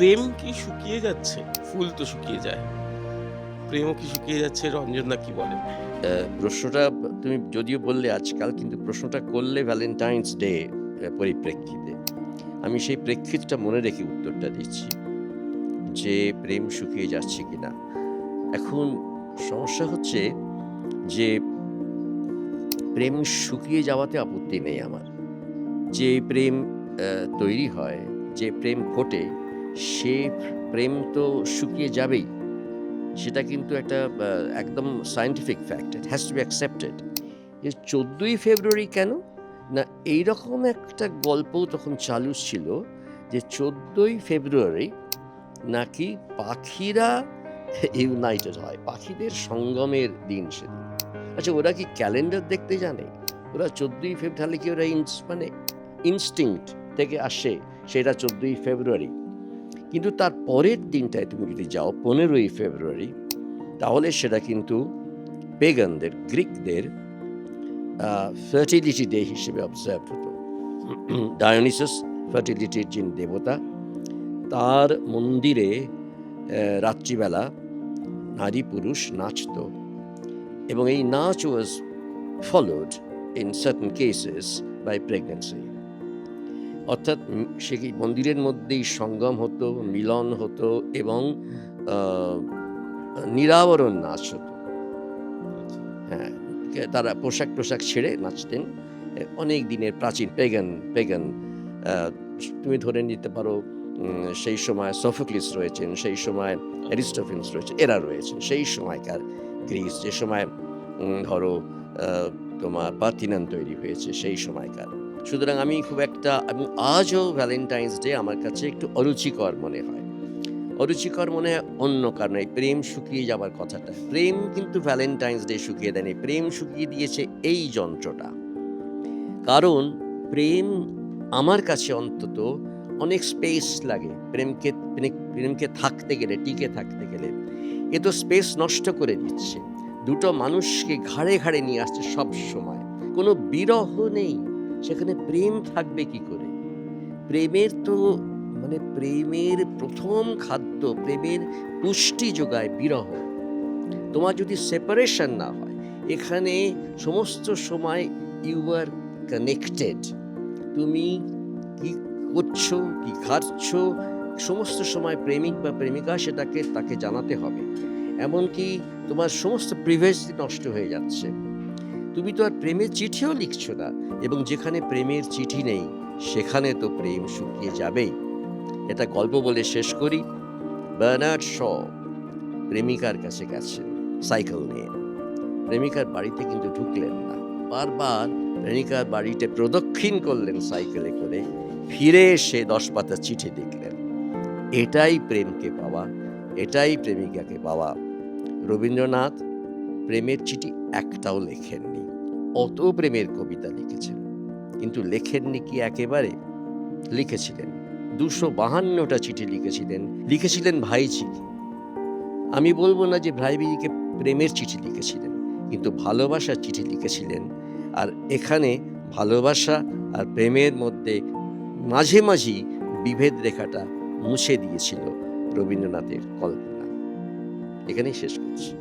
প্রেম কি শুকিয়ে যাচ্ছে? ফুল তো শুকিয়ে যায়, প্রেমও কি শুকিয়ে যাচ্ছে? রঞ্জনদা কি বলেন? প্রশ্নটা তুমি যদিও বললে আজকাল, কিন্তু প্রশ্নটা করলে ভ্যালেন্টাইন্স ডে পরিপ্রেক্ষিতে। আমি সেই প্রেক্ষিতটা মনে রেখে উত্তরটা দিচ্ছি যে প্রেম শুকিয়ে যাচ্ছে কিনা। এখন সমস্যা হচ্ছে যে প্রেম শুকিয়ে যাওয়াতে আপত্তি নেই আমার। যে প্রেম তৈরি হয়, যে প্রেম ফোটে, সে প্রেম তো শুকিয়ে যাবেই। সেটা কিন্তু একটা একদম scientific fact. It has to be accepted. যে ১৪ই ফেব্রুয়ারি কেন? না, এইরকম একটা গল্পও তখন চালু ছিল যে ১৪ই ফেব্রুয়ারি নাকি পাখিরা ইউনাইটেড হয়। পাখিদের সঙ্গমের দিন সেদিন। আচ্ছা, ওরা কি ক্যালেন্ডার দেখতে জানে? ওরা ১৪ই তাহলে কি ওরা মানে ইনস্টিংক্ট থেকে আসে সেটা ১৪ই ফেব্রুয়ারি। কিন্তু তার পরের দিনটায় তুমি যদি যাও ১৫ই ফেব্রুয়ারি, তাহলে সেটা কিন্তু পেগানদের, গ্রিকদের ফার্টিলিটি ডে হিসেবে অবজার্ভ হতো। ডায়োনিসাস ফার্টিলিটির যিনি দেবতা, তার মন্দিরে রাত্রিবেলা নারী পুরুষ নাচত, এবং এই নাচ was followed in certain cases by pregnancy. অর্থাৎ সে কি মন্দিরের মধ্যেই সঙ্গম হতো, মিলন হতো, এবং নিরাবরণ নাচ হতো। হ্যাঁ, তারা পোশাক ছেড়ে নাচতেন। অনেক দিনের প্রাচীন পেগান তুমি ধরে নিতে পারো সেই সময় সোফোক্লিস রয়েছেন, সেই সময় অ্যারিস্টোফেন্স রয়েছেন, এরা রয়েছেন সেই সময়কার গ্রিস, যে সময় ধরো তোমার পার্থিনান তৈরি হয়েছে সেই সময়কার। সুতরাং আমি খুব একটা, এবং আজও ভ্যালেন্টাইন্স ডে আমার কাছে একটু অরুচিকর মনে হয়। অরুচিকর মনে হয় অন্য কারণে। প্রেম শুকিয়ে যাবার কথাটা, প্রেম কিন্তু ভ্যালেন্টাইন্স ডে শুকিয়ে দেয়নি, প্রেম শুকিয়ে দিয়েছে এই যন্ত্রটা। কারণ প্রেম আমার কাছে অন্তত অনেক স্পেস লাগে প্রেমকে থাকতে গেলে, টিকে থাকতে গেলে। এ তো স্পেস নষ্ট করে দিচ্ছে। দুটো মানুষকে ঘাড়ে ঘাড়ে নিয়ে আসছে সব সময়, কোনো বিরহ নেই, সেখানে প্রেম থাকবে কি করে? প্রেমের তো মানে প্রেমের প্রথম খাদ্য, প্রেমের পুষ্টি যোগায় বিরহ। তোমার যদি সেপারেশন না হয়, এখানে সমস্ত সময় ইউ আর কানেক্টেড। তুমি কি করছো, কি খাচ্ছো, সমস্ত সময় প্রেমিক বা প্রেমিকা তাকে জানাতে হবে। এমনকি তোমার সমস্ত প্রিভাইসি নষ্ট হয়ে যাচ্ছে। তুমি তো আর প্রেমের চিঠিও লিখছো না, এবং যেখানে প্রেমের চিঠি নেই সেখানে তো প্রেম শুকিয়ে যাবেই। এটা গল্প বলে শেষ করি। বার্নার্ড শ প্রেমিকার কাছে গেছেন সাইকেল নিয়ে। প্রেমিকার বাড়িতে কিন্তু ঢুকলেন না, বারবার প্রেমিকার বাড়িতে প্রদক্ষিণ করলেন সাইকেলে করে, ফিরে এসে ১০ পাতা চিঠি লিখলেন। এটাই প্রেমকে পাওয়া, এটাই প্রেমিকাকে পাওয়া। রবীন্দ্রনাথ প্রেমের চিঠি একটাও লেখেননি। অত প্রেমের কবিতা লিখেছেন, কিন্তু লেখেননি কি একেবারে? লিখেছিলেন ২৫২টা চিঠি লিখেছিলেন ভাইঝিকে। আমি বলবো না যে ভাইঝিকে প্রেমের চিঠি লিখেছিলেন, কিন্তু ভালোবাসার চিঠি লিখেছিলেন। আর এখানে ভালোবাসা আর প্রেমের মধ্যে মাঝেই বিভেদ রেখাটা মুছে দিয়েছিল রবীন্দ্রনাথের কল্পনা। এখানেই শেষ করছি।